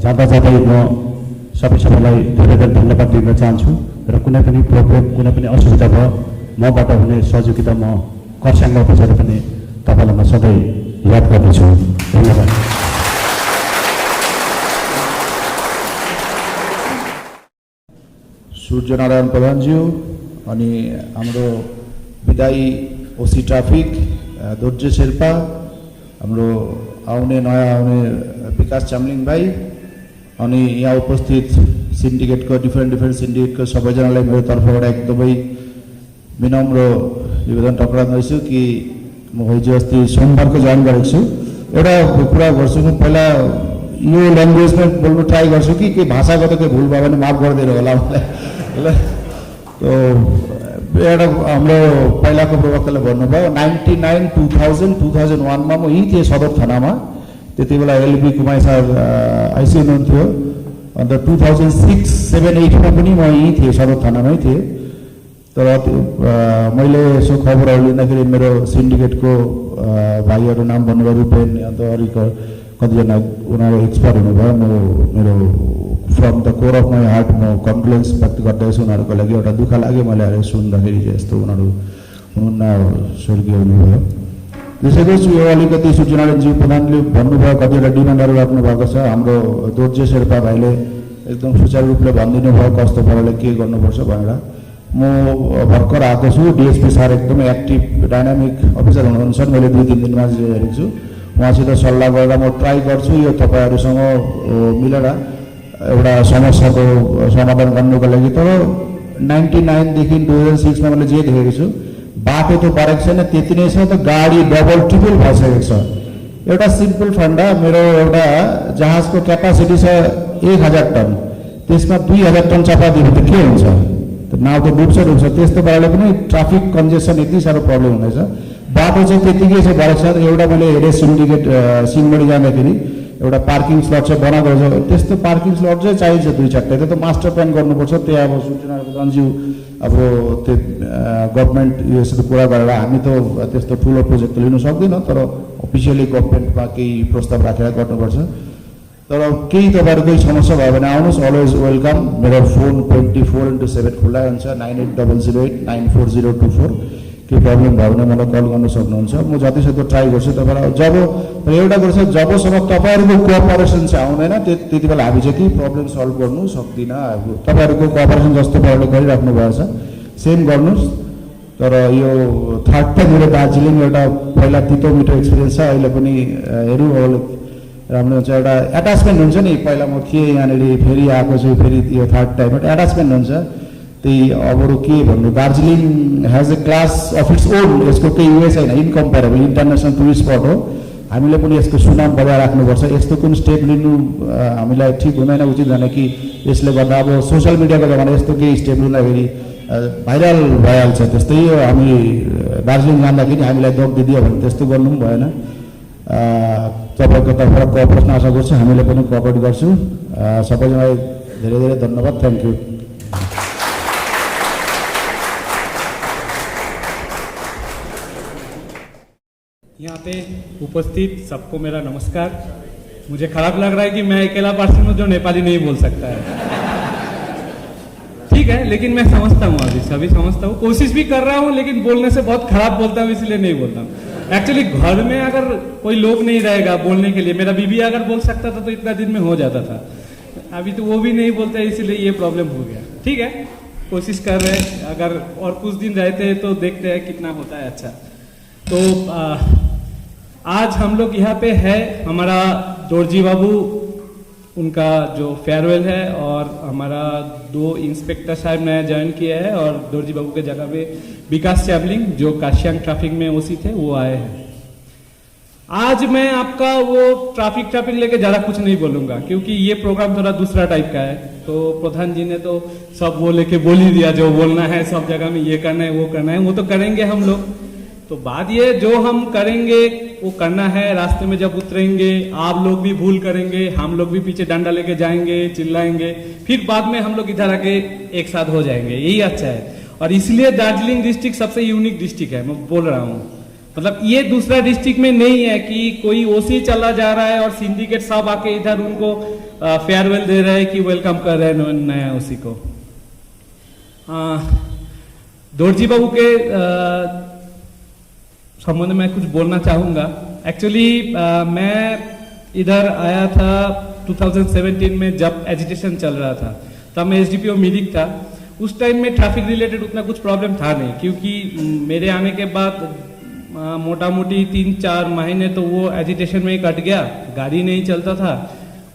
जाँदै म सबैलाई धेरै धन्यवाद दिन चाहन्छु। र कुनै पनि प्रब्लम, कुनै पनि असुविधा भयो, मबाट हुने सहयोगिता म खरसाङमा बसेर पनि तपाईँलाई म सधैँ याद गर्नेछु। धन्यवाद। सूर्यनारायण प्रधानज्यू अनि हाम्रो विदाई ओसी ट्राफिक दोर्जे शेर्पा, हाम्रो नयाँ आउने विकास चामलिङ भाइ अनि यहाँ उपस्थित सिन्डिकेटको डिफ्रेन्ट सिन्डिकेटको सबैजनालाई मेरो तर्फबाट एकदमै विनम्र निवेदन टक्राउँदैछु कि म हिजो अस्ति सोमबारको जोइन गरेको छु। एउटा कुरा गर्छु, म पहिला यो ल्याङ्ग्वेजमा बोल्नु ट्राई गर्छु कि भाषागत केही भुल भयो भने माफ गरिदिनु होला मलाई। तो एउटा हाम्रो पहिलाको प्रवक्ताले भन्नुभयो 99, 2000, 2001मा म यहीँ थिएँ सदर थानामा। त्यति बेला एलबी कुमाई साहब आइसी हुनुहुन्थ्यो। अन्त 2006, 7, 8मा पनि म यहीँ थिएँ, सदर थानामै थिएँ। तर मैले यसो खबरहरू लिँदाखेरि मेरो सिन्डिकेटको भाइहरू नाम भन्नुभयो, रूपेन, अन्त अरू कतिजना उनीहरू एक्सपर्ट हुनुभयो। म मेरो from the core of my heart म कन्डोलेन्स व्यक्त गर्दैछु उनीहरूको लागि। एउटा दुःख लाग्यो मैले अहिले सुन्दाखेरि चाहिँ यस्तो उनीहरू हुनुहुन्न, स्वर्गीय हुनुभयो। त्यसैको यो अलिकति सूर्यनारायणज्यू प्रधानले भन्नुभयो, कतिवटा डिमान्डहरू राख्नु भएको छ। हाम्रो दोर्जे शेर्पा भाइले एकदम सुचारू रूपले भनिदिनु भयो कस्तो पाराले के गर्नुपर्छ भनेर। म भर्खर आएको छु। डिएसपी सर एकदमै एक्टिभ डाइनामिक अफिसर हुनुहुन्छ। मैले 2-3 दिनमा हेरेको छु। उहाँसित सल्लाह गरेर म ट्राई गर्छु यो तपाईँहरूसँग मिलेर एउटा समस्याको समाधान गर्नुको लागि। तर 99देखि 2006मा मैले जे देखेको छु, बाटो त बढेको छैन, त्यति नै छ त गाडी डबल ट्रिपल भइसकेको छ। एउटा सिम्पल फन्डा, मेरो एउटा जहाजको क्यापासिटी छ 1000 टन, त्यसमा 2000 टन चपा दिनु त के हुन्छ? नाउ त डुब्छ। त्यस्तो पाराले पनि ट्राफिक कन्जेसन यति साह्रो प्रब्लम हुँदैछ। बाटो चाहिँ त्यतिकै छ बढेको छ। एउटा मैले हेरेँ सिन्डिकेट सिंहमारी जाँदाखेरि एउटा पार्किङ स्लट चाहिँ बनाएको छ। त्यस्तो पार्किङ स्लट चाहिँ चाहिन्छ 2-4टा। त्यो त मास्टर प्लान गर्नुपर्छ। त्यो अब सूचना प्रधानज्यू अब त्यो गभर्मेन्ट योसित कुरा गरेर हामी त त्यस्तो ठुलो प्रोजेक्ट त लिनु सक्दैनौँ, तर अफिसियली गभर्मेन्टमा केही प्रस्ताव राखेर गर्नुपर्छ। तर केही तपाईँहरू केही समस्या भयो भने आउनुहोस्, अलवेज वेलकम। मेरो फोन 24/7 खुल्ला हुन्छ, 9800894024। केही प्रब्लम भयो भने मलाई कल गर्न सक्नुहुन्छ। म जतिसक्दो ट्राई गर्छु तपाईँलाई। जब एउटा गर्छ, जबसम्म तपाईँहरूको कोअपरेसन चाहिँ आउँदैन त्यति बेला हामी चाहिँ केही प्रब्लम सल्भ गर्नु सक्दिनँ। तपाईँहरूको कोअपरेसन जस्तो प्रकारले गरिराख्नु भएको छ, सेम गर्नुहोस्। तर यो थर्ड टाइम मेरो दार्जिलिङ एउटा पहिला तितो मिठो एक्सपिरियन्स छ। अहिले पनि हेरौँ राम्रो हुन्छ। एउटा एट्याचमेन्ट हुन्छ नि, पहिला म थिएँ यहाँनिर, फेरि आएको छु, फेरि यो थर्ड टाइम एउटा एट्याचमेन्ट हुन्छ। त्यही अरू के भन्नु, Darjeeling has a class of its own, यसको केही उयो छैन, इनकम्पेरेबल इन्टरनेसनल टुरिस्ट स्पट हो। हामीले पनि यसको सुनाम बजाय राख्नुपर्छ। यस्तो कुन स्टेप लिनु हामीलाई ठिक हुँदैन, उचित होइन कि यसले गर्दा अब सोसियल मिडियाको जमाना यस्तो केही स्टेप लिँदाखेरि भाइरल भइहाल्छ। त्यस्तै हामी दार्जिलिङ जाँदाखेरि हामीलाई दग दिदियो भने त्यस्तो गर्नु पनि भएन। तपाईँको तर्फबाट कोअपरेसन आशा गर्छु, हामीले पनि कोअपरेट गर्छौँ। सबैजनालाई धेरै धेरै धन्यवाद, थ्याङ्क यू। यहाँ पे उपस्थित सबको मेरा नमस्कार। मुझे खराब लग रहा है कि मैं अकेला पर्सन हूँ जो नेपाली नहीं बोल सकता है। ठीक है, लेकिन मैं समझता हूँ, अभी सभी समझता हूँ, कोशिश भी कर रहा हूँ, लेकिन बोलने से बहुत खराब बोलता हूँ, इसलिए नहीं बोलता हूँ। एक्चुअली घर में अगर कोई लोग नहीं रहेगा बोलने के लिए, मेरा बीबी अगर बोल सकता था तो इतना दिन में हो जाता था। अभी तो वो भी नहीं बोलता, इसीलिए ये प्रॉब्लम हो गया। ठीक है, कोशिश कर रहे हैं, अगर और कुछ दिन रहते हैं तो देखते हैं कितना होता है। अच्छा, तो आज हम लोग यहाँ पे है, हमारा दोरजी बाबू उनका जो फेयरवेल है, और हमारा 2 इंस्पेक्टर साहब नया ज्वाइन किया है, और दोरजी बाबू के जगह पे विकास चैमलिंग जो काशियांग ट्रैफिक में ओसी थे वो आए हैं। आज मैं आपका वो ट्रैफिक लेके ज़्यादा कुछ नहीं बोलूँगा, क्योंकि ये प्रोग्राम थोड़ा दूसरा टाइप का है। तो प्रधान जी ने तो सब वो लेके बोल ही दिया, जो बोलना है सब जगह में, ये करना है वो करना है, वो तो करेंगे हम लोग। तो बात ये, जो हम करेंगे वो करना है। रास्ते में जब उतरेंगे आप लोग भी भूल करेंगे, हम लोग भी पीछे डंडा लेके जाएंगे, चिल्लाएंगे, फिर बाद में हम लोग इधर आके एक साथ हो जाएंगे, यही अच्छा है। और इसलिए दार्जिलिंग डिस्ट्रिक्ट सबसे यूनिक डिस्ट्रिक्ट है, मैं बोल रहा हूँ। मतलब ये दूसरा डिस्ट्रिक्ट में नहीं है कि कोई ओसी चला जा रहा है और सिंडिकेट साहब आके इधर उनको फेयरवेल दे रहे हैं कि वेलकम कर रहे हैं नया ओसी को। दोरजी बाबू के संबंध में कुछ बोलना चाहूँगा। एक्चुअली मैं इधर आया था 2017 में, जब एजिटेशन चल रहा था, तब मैं एसडीपीओ मिरिक था। उस टाइम में ट्रैफिक रिलेटेड उतना कुछ प्रॉब्लम था नहीं, क्योंकि मेरे आने के बाद मोटा मोटी 3-4 महीने तो वो एजिटेशन में ही कट गया, गाड़ी नहीं चलता था।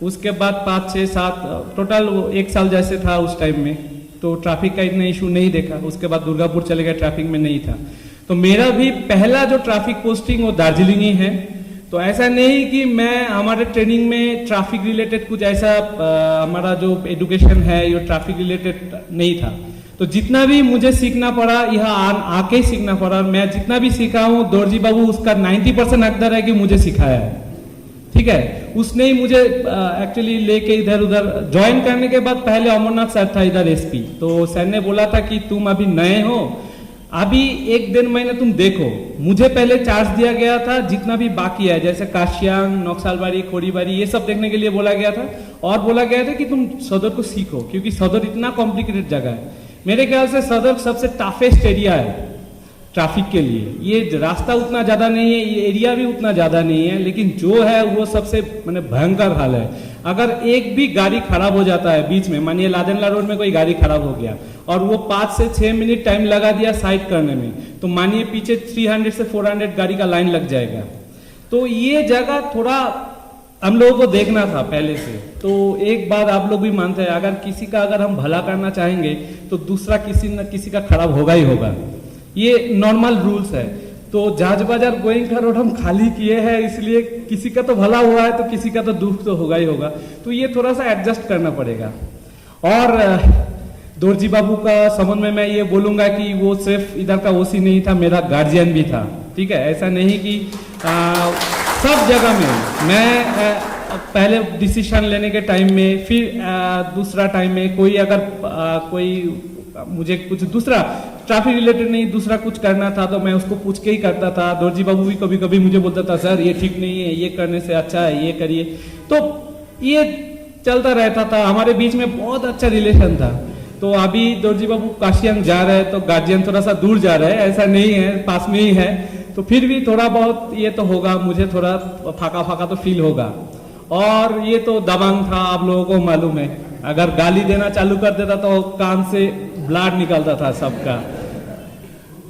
उसके बाद 5-6-7 टोटल 1 साल जैसे था उस टाइम में, तो ट्रैफिक का इतना इशू नहीं देखा। उसके बाद दुर्गापुर चले गए, ट्रैफिक में नहीं था। तो मेरा भी पहला जो ट्रैफिक पोस्टिंग वो दार्जिलिंग ही है। तो ऐसा नहीं कि मैं, हमारे ट्रेनिंग में ट्रैफिक रिलेटेड कुछ ऐसा हमारा जो एजुकेशन है ये ट्रैफिक रिलेटेड नहीं था। तो जितना भी मुझे सीखना पड़ा यहाँ आके ही सीखना पड़ा, और मैं जितना भी सीखा हूँ, दोरजी बाबू उसका 90% हकदार है कि मुझे सिखाया है। ठीक है, उसने ही मुझे एक्चुअली लेके इधर उधर ज्वाइन करने के बाद, पहले अमरनाथ सर था इधर एसपी, तो सर ने बोला था कि तुम अभी नए हो, अभी 1-1.5 महीने तुम देखो। मुझे पहले चार्ज दिया गया था जितना भी बाकी है, जैसे काशियांग, नौखसालबाड़ी, खोरीबाड़ी, ये सब देखने के लिए बोला गया था, और बोला गया था कि तुम सदर को सीखो, क्योंकि सदर इतना कॉम्प्लिकेटेड जगह है। मेरे ख्याल से सदर सबसे टफेस्ट एरिया है ट्रैफिक के लिए। ये रास्ता उतना ज्यादा नहीं है, ये एरिया भी उतना ज्यादा नहीं है, लेकिन जो है वो सबसे मैंने भयंकर हाल है। अगर एक भी गाड़ी खराब हो जाता है बीच में, मानिए लादेनला रोड में कोई गाड़ी खराब हो गया और वो 5 से 6 मिनट टाइम लगा दिया साइड करने में, तो मानिए पीछे 300 से 400 गाड़ी का लाइन लग जाएगा। तो ये जगह थोड़ा हम लोगों को देखना था पहले से। तो एक बात आप लोग भी मानते हैं, अगर किसी का अगर हम भला करना चाहेंगे तो दूसरा किसी न किसी का खराब होगा ही होगा, ये नॉर्मल रूल्स है। तो जहाज बाजार गोइंका रोड हम खाली किए हैं, इसलिए किसी का तो भला हुआ है तो किसी का तो दुख तो होगा ही होगा। तो ये थोड़ा सा एडजस्ट करना पड़ेगा। और दोरजी बाबू का संबंध में मैं ये बोलूंगा कि वो सिर्फ इधर का ओसी नहीं था, मेरा गार्जियन भी था। ठीक है, ऐसा नहीं कि सब जगह में मैं पहले डिसीजन लेने के टाइम में, फिर दूसरा टाइम में कोई अगर कोई मुझे कुछ दूसरा ट्रैफिक रिलेटेड नहीं दूसरा कुछ करना था तो मैं उसको पूछ के ही करता था। दोरजी बाबू भी कभी कभी मुझे बोलता था, सर ये ठीक नहीं है, ये करने से अच्छा है, ये करिए। तो ये चलता रहता था, हमारे बीच में बहुत अच्छा रिलेशन था। तो अभी दोरजी बाबू काशियांग जा रहे हैं तो गार्जियन थोड़ा सा दूर जा रहे हैं, ऐसा नहीं है, पास में ही है। तो फिर भी थोड़ा बहुत ये तो होगा, मुझे थोड़ा फाका फाका तो फील होगा। और ये तो दबंग था, आप लोगों को मालूम है, अगर गाली देना चालू कर देता तो कान से ब्लड निकलता था सबका।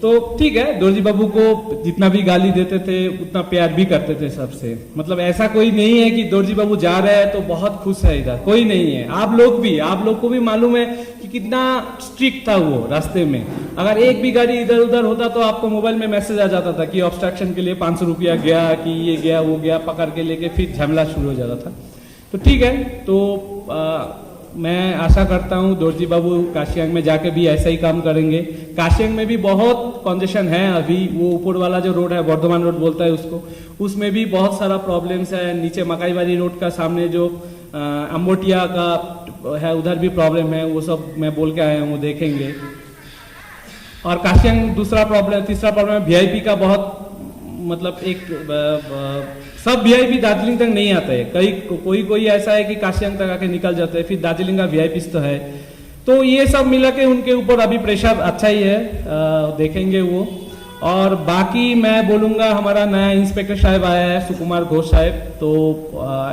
तो ठीक है, दोरजी बाबू को जितना भी गाली देते थे उतना प्यार भी करते थे सबसे। मतलब ऐसा कोई नहीं है कि दोरजी बाबू जा रहे हैं तो बहुत खुश है, इधर कोई नहीं है। आप लोग को भी मालूम है कि कितना स्ट्रिक्ट था वो रास्ते में। अगर एक भी गाड़ी इधर उधर होता तो आपको मोबाइल में मैसेज आ जाता था कि ऑब्स्ट्रक्शन के लिए 500 रुपया गया, कि ये गया वो गया, पकड़ के लेके फिर झमेला शुरू हो जाता था। तो ठीक है, तो मैं आशा करता हूँ दोरजी बाबू काशियांग में जाके भी ऐसा ही काम करेंगे। काशियांग में भी बहुत कंजेशन है अभी, वो ऊपर वाला जो रोड है वर्धमान रोड बोलता है उसको, उसमें भी बहुत सारा प्रॉब्लम्स है। नीचे मकाईबाड़ी रोड का सामने जो अम्बोटिया का है उधर भी प्रॉब्लम है, वो सब मैं बोल के आया हूँ, देखेंगे। और काशियांग तीसरा प्रॉब्लम है वीआईपी का। बहुत मतलब सब वीआईपी दार्जिलिंग तक नहीं आते हैं, कोई ऐसा है कि काशियांग तक आके निकल जाते हैं, फिर दार्जिलिंग का वीआईपी तो है। तो ये सब मिला के उनके ऊपर अभी प्रेशर अच्छा ही है, देखेंगे वो। और बाकी मैं बोलूंगा हमारा नया इंस्पेक्टर साहब आया है सुकुमार घोष साहब, तो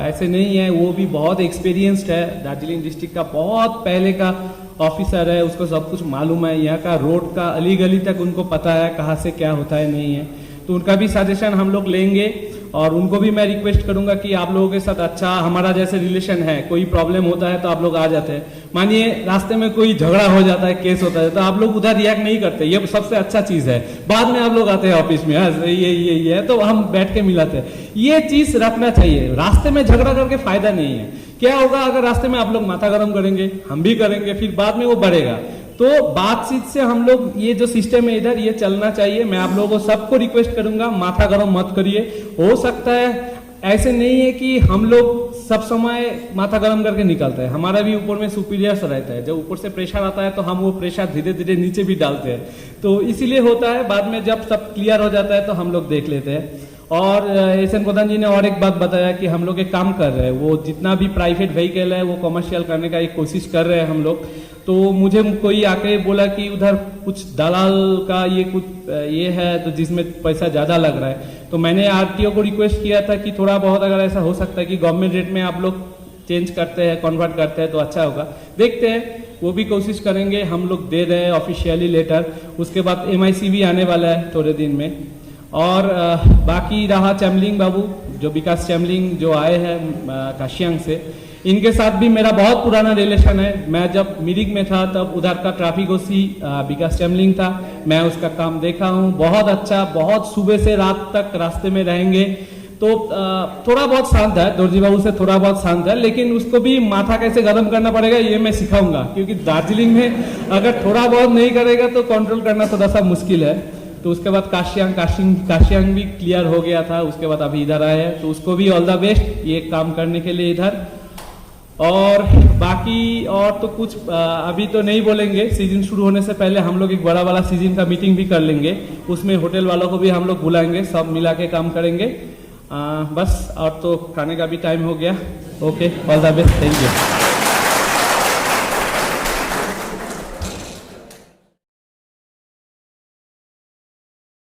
ऐसे नहीं है, वो भी बहुत एक्सपीरियंस्ड है, दार्जिलिंग डिस्ट्रिक्ट का बहुत पहले का ऑफिसर है, उसको सब कुछ मालूम है। यहाँ का रोड का अली गली तक उनको पता है कहाँ से क्या होता है नहीं है। तो उनका भी सजेशन हम लोग लेंगे और उनको भी मैं रिक्वेस्ट करूंगा कि आप लोगों के साथ अच्छा हमारा जैसे रिलेशन है, कोई प्रॉब्लम होता है तो आप लोग आ जाते हैं। मानिए रास्ते में कोई झगड़ा हो जाता है, केस होता है, तो आप लोग उधर रिएक्ट नहीं करते, ये सबसे अच्छा चीज है। बाद में आप लोग आते हैं ऑफिस में, ये है, तो हम बैठ के मिलाते हैं। ये चीज रखना चाहिए, रास्ते में झगड़ा करके फायदा नहीं है। क्या होगा अगर रास्ते में आप लोग माथा गर्म करेंगे, हम भी करेंगे, फिर बाद में वो बढ़ेगा। तो बातचीत से हम लोग ये जो सिस्टम है इधर ये चलना चाहिए। मैं आप लोगों को सबको रिक्वेस्ट करूंगा, माथा गरम मत करिए। हो सकता है ऐसे नहीं है कि हम लोग सब समय माथा गरम करके निकलते हैं, हमारा भी ऊपर में सुपीरियर्स रहता है। जब ऊपर से प्रेशर आता है तो हम वो प्रेशर धीरे धीरे नीचे भी डालते हैं, तो इसीलिए होता है। बाद में जब सब क्लियर हो जाता है तो हम लोग देख लेते हैं। और एसएन प्रधान जी ने और एक बात बताया कि हम लोग एक काम कर रहे हैं, वो जितना भी प्राइवेट व्हीकल है वो कमर्शियल करने का एक कोशिश कर रहे हैं हम लोग। तो मुझे कोई आके बोला कि उधर कुछ दलाल का ये कुछ ये है तो जिसमें पैसा ज्यादा लग रहा है। तो मैंने आरटीओ को रिक्वेस्ट किया था कि थोड़ा बहुत अगर ऐसा हो सकता है कि गवर्नमेंट रेट में आप लोग चेंज करते हैं, कन्वर्ट करते हैं तो अच्छा होगा। देखते हैं, वो भी कोशिश करेंगे। हम लोग दे रहे हैं ऑफिशियली लेटर, उसके बाद MIC भी आने वाला है थोड़े दिन में। और बाकी रहा चैमलिंग बाबू, जो विकास चैमलिंग जो आए हैं काशियांग से, इनके साथ भी मेरा बहुत पुराना रिलेशन है। मैं जब मिरिक में था तब उधर का ट्रैफिक ओसी विकास चैमलिंग था, मैं उसका काम देखा हूँ, बहुत अच्छा, बहुत सुबह से रात तक रास्ते में रहेंगे। तो थोड़ा बहुत शांत है, दोरजी बाबू से थोड़ा बहुत शांत है, लेकिन उसको भी माथा कैसे गर्म करना पड़ेगा ये मैं सिखाऊंगा, क्योंकि दार्जिलिंग में अगर थोड़ा बहुत नहीं करेगा तो कंट्रोल करना थोड़ा सा मुश्किल है। तो उसके बाद काशियांग भी क्लियर हो गया था, उसके बाद अभी इधर आए हैं, तो उसको भी ऑल द बेस्ट ये काम करने के लिए इधर। और बाकी और तो कुछ अभी तो नहीं बोलेंगे, सीजन शुरू होने से पहले हम लोग एक बड़ा वाला सीजन का मीटिंग भी कर लेंगे, उसमें होटल वालों को भी हम लोग बुलाएंगे, सब मिला के काम करेंगे। बस और तो खाने का भी टाइम हो गया। Okay, all the best, thank you.